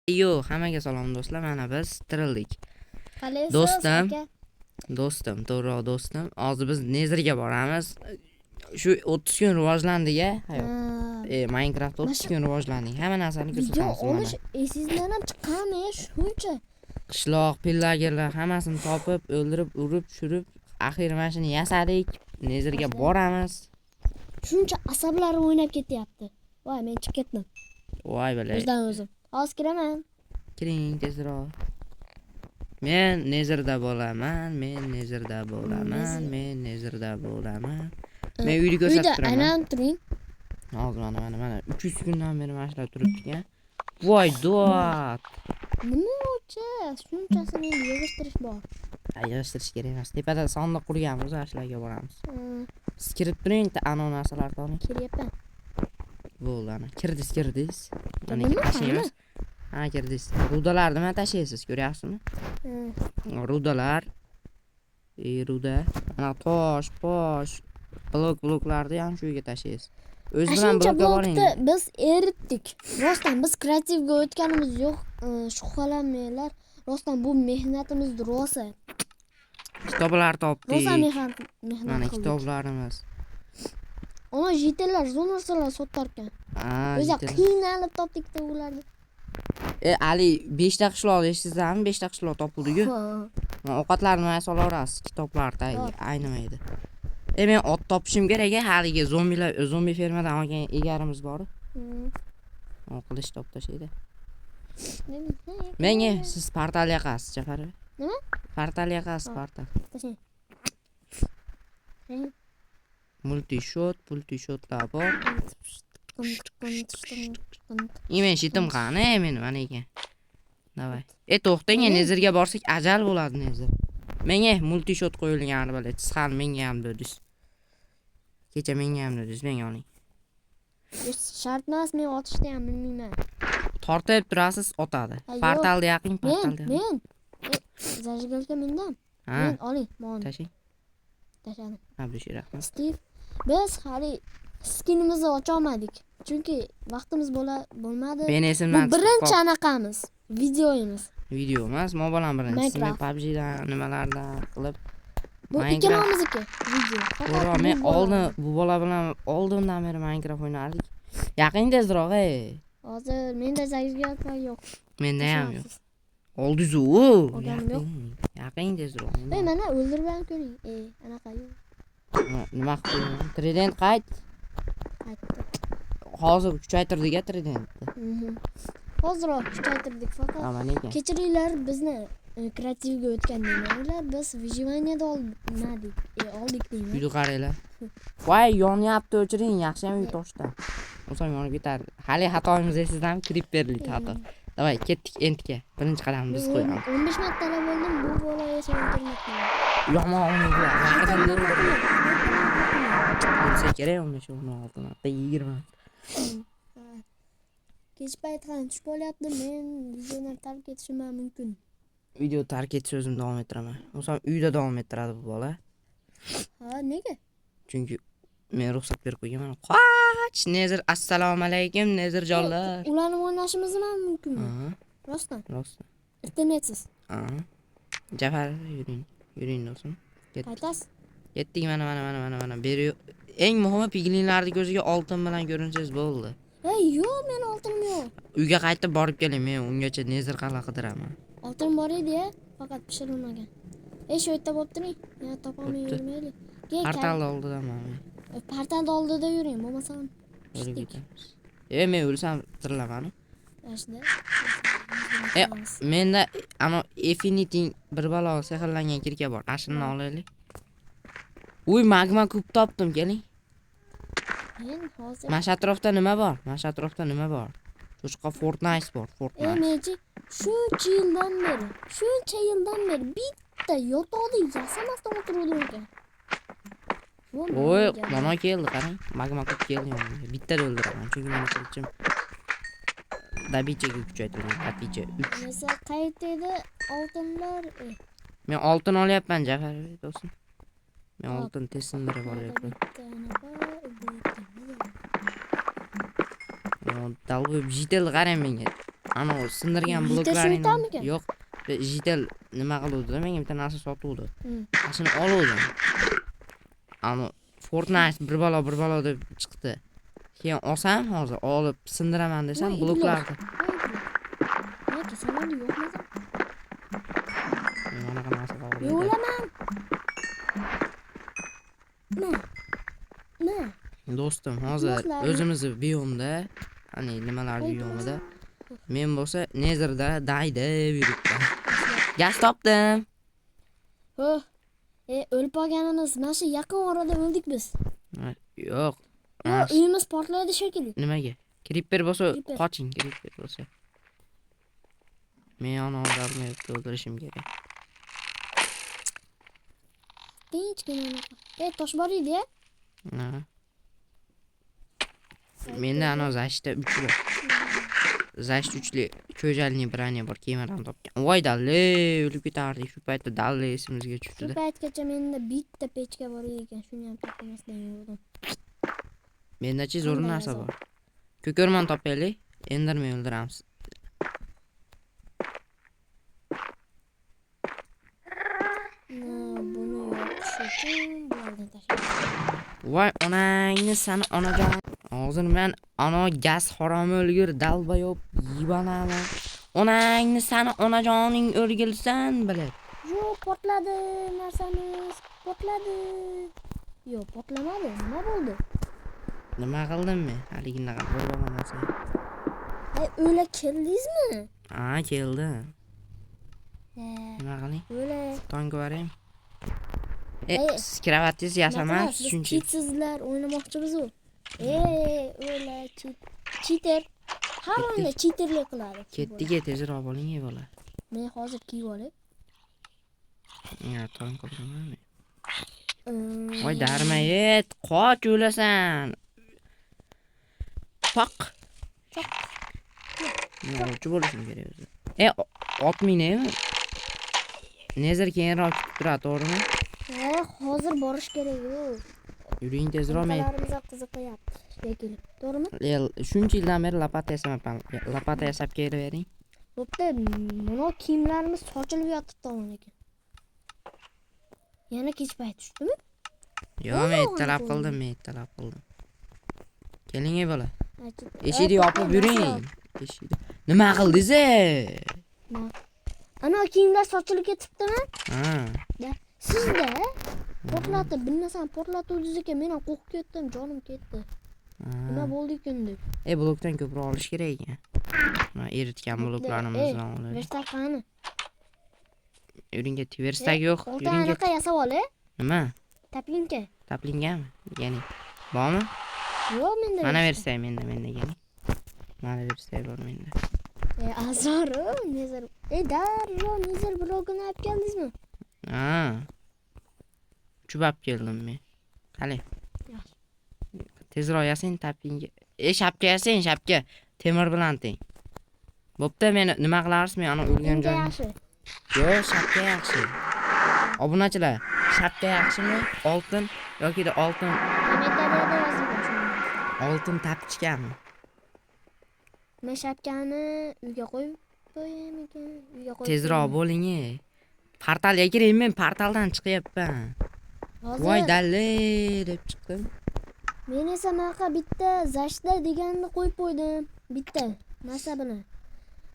Yo'q, hammaga salom do'stlar. Mana biz tirildik. Qalaysiz Do'stim, aka? do'stim, to'g'ri do'stim. Hozir biz Nezerga boramiz. Shu 30 kun rivojlandik-a. Minecraft 30 kun rivojlandik. Hamma narsani Video ko'rsatamiz olish mana. esingizdan ham chiqqanmi shuncha? Qishloq, pillagerlar hammasini topib, o'ldirib, urib, tushirib, axir mana shuni yasadik. Nezerga boramiz. Shuncha asablarim o'ynab ketyapti. Voy, men chiqib ketdim. Voy bilay. O'zdan o'zim. Hozir kiraman. Kiring tezroq. Men Nezerda bo'laman. Men uyni ko'rsatib Uyda turaman. aylanib turing. Hozir mana 300 kundan beri mana shular turibdi-ya. Voy do'at. Nima o'cha? Shunchasini yig'ishtirish bor. Yig'ishtirish kerak emas. Tepada sandiq qurganmiz, ashlarga boramiz. Siz kirib turing, ana narsalarni oling. Kiryapman. Bo'ldi ana. Kirdiz. Mana Nima tashlaymiz. Ha, kirdiz. Rudalarni nima tashlaysiz, ko'ryapsizmi? Rudalar. Ruda. Ana tosh, bloklarni ham shu yerga tashlaysiz. O'z bilan blokka boring. Biz eritdik. Rostdan biz kreativga o'tganimiz yo'q. Shubhalanmanglar. Rostdan bu mehnatimiz rosa. Kitoblar topdik. Rosa mehnat. Mana kitoblarimiz. Ona jitellar zo'r narsalar sotar ekan. O'zi qiynalib topdik-da ularni. Ali 5 ta qishloq eshitdingizmi? 5 ta qishloq topildi-ku. Ovqatlarni mana solaverasiz, kitoblar aynimaydi. Men ot topishim kerak-a, haligi zombi fermadan olgan egarimiz bor. Qilich top tashlaydi. Menga siz portal yaqasiz, Jafar. Nima? Portal yaqasiz, portal. Tashlang. Multishotlar bor. Men shitim qani, men mana ekan. Davay. To'xtang, Nezerga borsak ajal bo'ladi Nezer. Menga multishot qo'yilgan bilasiz, siz ham menga ham dedingiz. Kecha menga ham dedingiz, menga oling. Shart emas, men otishni ham bilmayman. Tortib turasiz, otadi. Portalda yaqin, portalda. Men zajgalka mendan. Men oling, men tashing. Tashadim. Abrishir rahmat. Steve, biz hali skinimizni ocha olmadik. Chunki vaqtimiz bo'lmadi. Men esimdan bu birinchi anaqamiz. Videoyimiz. Video emas, men bilan birinchi. Men PUBG'dan nimalardan qilib bu ikkalamizniki video. To'g'ri, men bu bola bilan oldindan beri Minecraft o'ynardik. Yaqin tezroq, Hozir menda zaiflik yo'q. Menda ham yo'q. Oldiz-u. Yaqin tezroq. Mana o'ldirib ham ko'ring. Anaqa yo'q. Nima qildim? Trident qayt. Qaytdi. Hozir kuchaytirdik-a Tridentni. Hozirroq kuchaytirdik faqat. Kechiringlar, bizni kreativga o'tgan demanglar. Biz vijivaniyada olmadik. Oldik deyman. Uyda qaranglar. Voy, yonyapti, o'chiring, yaxshi ham uy toshdan. O'sam yonib ketar. Hali xatoyimiz esingizdan creeperlik xato. Davay, ketdik entga. Birinchi qadamni biz qo'yamiz. 15 martalab bo'ldim, bu bola esa o'ldirmoqda. Yomon o'ynaydi. Bo'lsa kerak 15-16 marta 20. Kech payt ham tush bo'lyapti, men videoni tark etishim mumkin. Video tark etish o'zim davom ettiraman. O'sam uyda davom ettiradi bu bola. Nega? Chunki men ruxsat berib qo'yganman. Qoch, Nezer, assalomu alaykum, Nezerjonlar. Ularni o'ynashimiz ham mumkinmi? Rostdan. Internetsiz. Jafar, yuring do'stim. Qaytasiz? Ketdik, mana. Beri eng muhimi piglinlarning ko'ziga oltin bilan ko'rinsangiz bo'ldi. Yo'q, men oltinim yo'q. Uyga qaytib borib keling, men ungacha Nezer qala qidiraman. Oltin bor edi-ya, faqat pishirilmagan. Shu yerda bo'lib turing. Ya topolmay yurmaylik. Portal oldidaman. Portal oldida yuring, bo'lmasam. Men o'lsam tirilaman. Ashda. Menda ana Infinity bir balo sehrlangan kirka bor. Ashini olaylik. Uy, magma kub topdim, keling. Men hozir Mana shu atrofda nima bor? Cho'chqa Fortnite bor, Fortnite. Menchi shuncha yildan beri bitta yotoqni yasamasdan o'tirdim ekan. Voy, mana keldi, qarang. Magma kub keldi yonimga. Bitta o'ldiraman, chunki meni qilichim dabichaga kuchaytirilgan, dabicha 3. Nesa qaytdi oltinlar? Men oltin olyapman, Jafar do'stim. Men oltin tezsin berib olyapman. Dalg'ib jitel qarang menga. ana sindirgan Jitel bloklaring. shunitamikan? Yo'q. Jitel nima qiluvdi? Menga bitta narsa sotuvdi. Hmm. Shuni oluvdim. Ana Fortnite bir balo deb chiqdi. Keyin olsam hozir olib sindiraman desam bloklarni. Ne kesamadi yo'qmi? Mana qanaqa qiladi? Yo'laman. Ne? Do'stim, hozir Bloklarni- o'zimizni biyomda, hani nimalar biyomida. Men bo'lsa Nezerda dayda yuribdi. Gaz topdim. Oh. O'lib qolganimiz mana shu yaqin orada o'ldik biz. Yo'q. Uyimiz portlaydi shekilli. Nimaga? Creeper bo'lsa Creeper. qoching, creeper bo'lsa. Men onu odamni o'ldirishim kerak. Tinchgina. Tosh bor edi-ya. Ha. Menda ana zashta 3 bor. Zasht 3li ko'jalni birani bor, kemadan topgan. Voy dalle, o'lib ketardik shu paytda dalle esimizga Shu tushdi-da. paytgacha menda bitta pechka bor ekan, shuni ham topamasdan yurdim. Mendachi zo'r narsa bor. Ko'körmon topaylik, enderman o'ldiramiz. Buni yoqish uchun bulardan tashlayman. Voy onangni sani onajon. Hozir men ana gaz haromi o'lgur dalbayob yibanaman. Onangni sani onajoning o'rgilsan bilib. Yo'q, portladi narsamiz. Portladi. Yo'q, portlamadi. Nima bo'ldi? Nima qildim men? Haliginnaqa bo'lmasin. O'la keldingizmi? Ha, keldim. Nima qiling? O'la. Tonga boring. Kravatingiz yasamas shuncha. Cheatsizlar o'ynamoqchimiz u. O'la cheater. Hamma cheaterlik qiladi. Ketdiga tezroq bo'ling, bola. Men hozir kiyib olay. Ya, tonga boring. Voy darmayet, qoch o'lasan. Poq. Nima bo'lishim kerak o'zi? Otminemi? Nezer keyinroq kutib turadi, to'g'rimi? Hozir borish kerak-ku. Yuring tezroq men. Qalarimizga qiziqyapti. Shekilli. To'g'rimi? Shuncha yildan beri lopata yasamayapman. Lopata yasab kelavering. Bo'pti, mana kiyimlarimiz sochilib yotibdi lekin. Yana kech payt tushdimi? Yo'q, men talab qildim. Keling, bola. Eshikni yopib yuring. Nima qildingiz? Ana kiyimlar sochilib ketibdimi? Ha. Sizda portlatib, bilmasam portlatuvdingiz ekan, men ham qo'rqib ketdim, jonim ketdi. Nima bo'ldi ekan deb. Blokdan ko'proq olish kerak ekan. Mana eritgan bloklarimizni olib. Verstak qani? Yuring, verstak yo'q. Yuring. Anaqa yasab ol-a? Nima? Taplinka. Taplingami? Ya'ni bormi? Yo'q, menda. Mana versay menda ya'ni. Mana versay bor menda. Azor, Nezer. Darrov Nezer blogini olib keldingizmi? Ha. Chubab keldim men. Qani. Tezroq yasang tapingga. Shapka yasang, shapka. Temir bilan teng. Bo'pti, men nima qilarsiz? Men ana o'lgan joyim. Yaxshi. Yo'q, shapka yaxshi. Obunachilar, shapka yaxshimi? Oltin yoki oltin. Kommentariyada yozing. Oltin tapchikami? Men shapkani uyga qo'yib qo'yamikan? Uyga qo'yib. Tezroq bo'ling. Portalga kiring, men portaldan chiqyapman. Voy dalle deb chiqdim. Men esa manaqa bitta zashda deganni qo'yib qo'ydim. Bitta narsa bilan.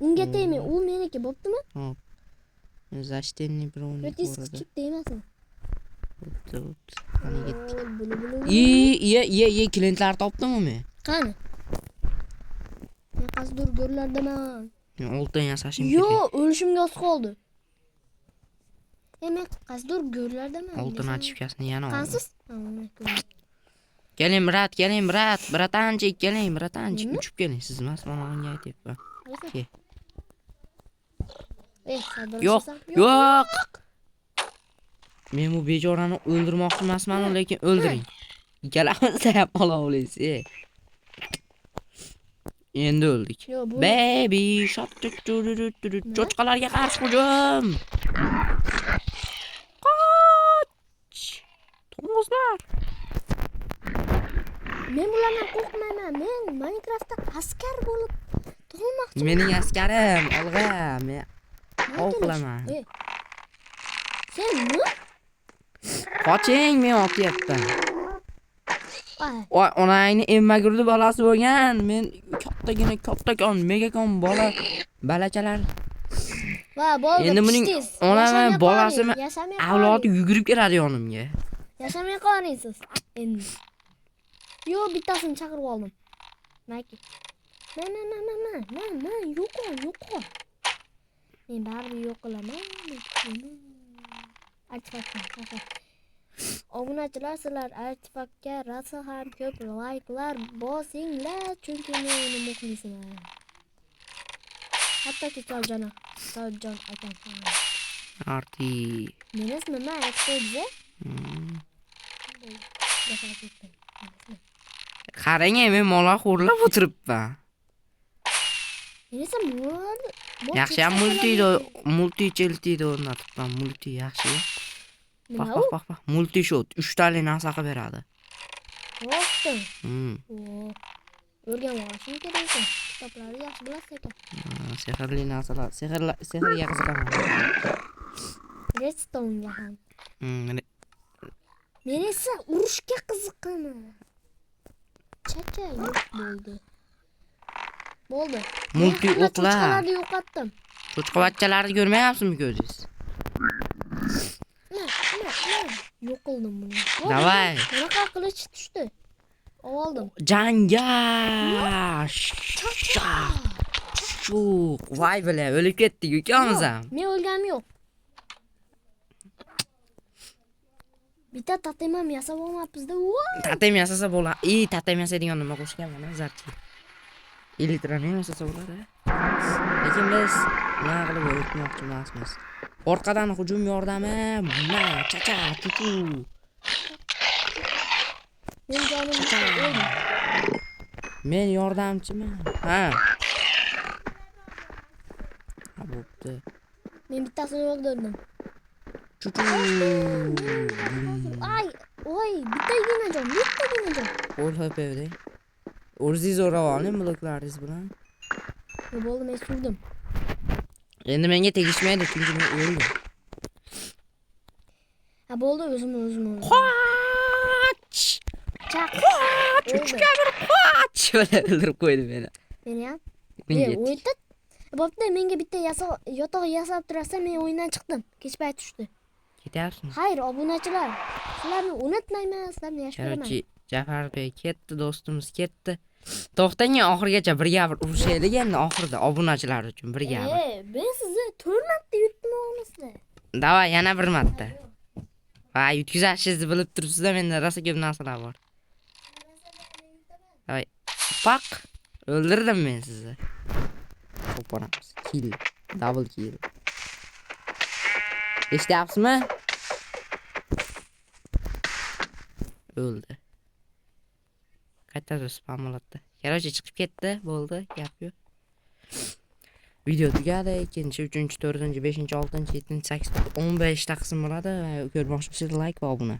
Unga tegmi, u meniki, bo'ptimi? Hop. Zashtenni birovni Yo'qsiz ko'radi. kichik tegmasin. Bo'pti. Qani ketdik. Bulu. Klientlar topdimmi men? Qani? Men qasdur go'rlardaman. Men oltin yasashim kerak. Yo'q, o'lishimga oz qoldi. Men qasdur go'rlardaman. Oltin achifkasini yana oldim. Qansiz? Keling, brat. Bratanchik, keling, bratanchik. Uchib keling, siz emas, mana unga aytyapman. Ke. Yo'q. Men bu bechorani o'ldirmoqchi emasman, lekin o'ldiring. Ikkalamizni ham ola olasiz. Endi o'ldik. Baby shot. Cho'chqalarga qarshi hujum. Qoch! To'ng'izlar. Men bulardan qo'rqmayman. Men Minecraftda askar bo'lib Tug'ilmoqchi. Mening askarim, olg'a. Men ov qilaman. Sen nima? Qoching, men otyapman. Ay, Voy, onangni emmagurdi bolasi bo'lgan. Men kattakon, megakon bola balachalar. va bo'ldi. Endi buning pishdingiz. ona va Yashamay bolasimi qoling, yashamay avlodi qoling. yugurib keladi yonimga. Yashamay qoling siz. Endi. Yo, bittasini chaqirib oldim. Maki. Men yo'q. Men baribir yo'q qilaman. Artifakt. Obunachilar, sizlar artifaktga rosa ham ko'p layklar bosinglar, chunki men uni muxlisman. Hattoki Toljon akam. Arti. Meni ismim aytdi-da. Qarang, men mola xo'rlab o'tiribman. Meni esa Yaxshi ham multi-cheltida o'rnatibman. Multi yaxshi. Nima u? Bak. Multi shot 3 tali narsa qilib beradi. Rostmi? Hmm. O'rganib olishim kerak ekan. Kitoblarni yaxshi bilasiz ekan. Sehrli narsalar, sehrga qiziqaman. Redstone'ga ham. Men Men esa urushga qiziqaman. Chacha yo'q bo'ldi. Multi Men hamma o'qlar. cho'chqalarni yo'qotdim. Cho'chqavatchalarni ko'rmayapsizmi ko'zingiz? Yo'q qildim buni. Davay. Bunaqa qilich tushdi. Oldim. Jangga. Voy bile o'lib ketdik ukamiz ham. Men o'lganim yo'q. Bitta tatemam yasab olmabmiz-da. Tatem yasasa bo'ladi. Tatem yasaydigan nima qo'shganman, zarchi. Elektron yasasa bo'ladi. Lekin biz nima qilib o'tmoqchi emasmiz. Orqadan hujum yordami. Chacha, chuchu. Men jonim o'ldim. Men yordamchiman. Ha, bo'pti. Men bittasini o'ldirdim. Chuchu. Ay, bittagina jon. O'lib berding. O'zingiz o'rab oling bloklaringiz bilan. Bo'ldi, men surdim. Endi menga tegishmaydi chunki men o'ldim. Ha, bo'ldi, o'zim. Qoch! Chaq. Chuchka bir qoch! O'la o'ldirib qo'ydi meni. Meni ham. Menga O'yda. Bo'pti, menga bitta yotoq yasab turasa, men o'yindan chiqdim. Kech payt tushdi. Ketyapsizmi? Xayr, obunachilar. Sizlarni unutmayman, sizlarni yaxshi ko'raman. Qarochi, Jafarбек ketdi, do'stimiz ketdi. To'xtang, oxirigacha birga urushaylik endi oxirida obunachilar uchun birga. Men sizni 4 marta yutmoqmisizda. Davay, yana bir marta. Va yutkazashingizni bilib turibsiz-da, menda rosa ko'p narsalar bor. Davay. Pak. O'ldirdim men sizni. Qo'poramiz. Kill. Double kill. Eshityapsizmi? O'ldi. Qaytadan spam oladi. Qarochi chiqib ketdi, bo'ldi, gap yo'q. Video tugadi. 2-chi, 3-chi, 4-chi, 5-chi, 6-chi, 7-chi, 8-chi, 15 ta qism bo'ladi. Ko'rmoqchi bo'lsangiz like va obuna.